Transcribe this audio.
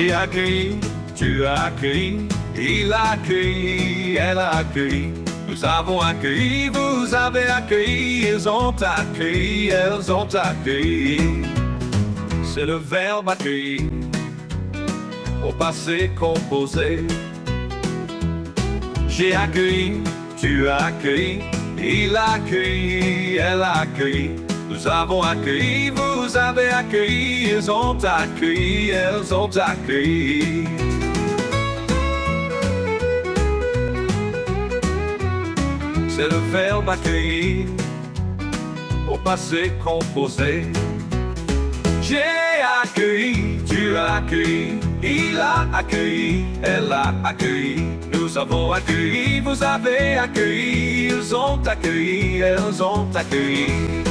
J'ai accueilli, tu as accueilli, il a accueilli, elle a accueilli. Nous avons accueilli, vous avez accueilli, ils ont accueilli, elles ont accueilli. C'est le verbe accueillir, au passé composé. J'ai accueilli, tu as accueilli, il a accueilli, elle a accueilli. Nous avons accueilli, vous avez accueilli, ils ont accueilli, elles ont accueilli. C'est le verbe accueillir, au passé composé. J'ai accueilli, tu as accueilli, il a accueilli, elle a accueilli. Nous avons accueilli, vous avez accueilli, ils ont accueilli, elles ont accueilli.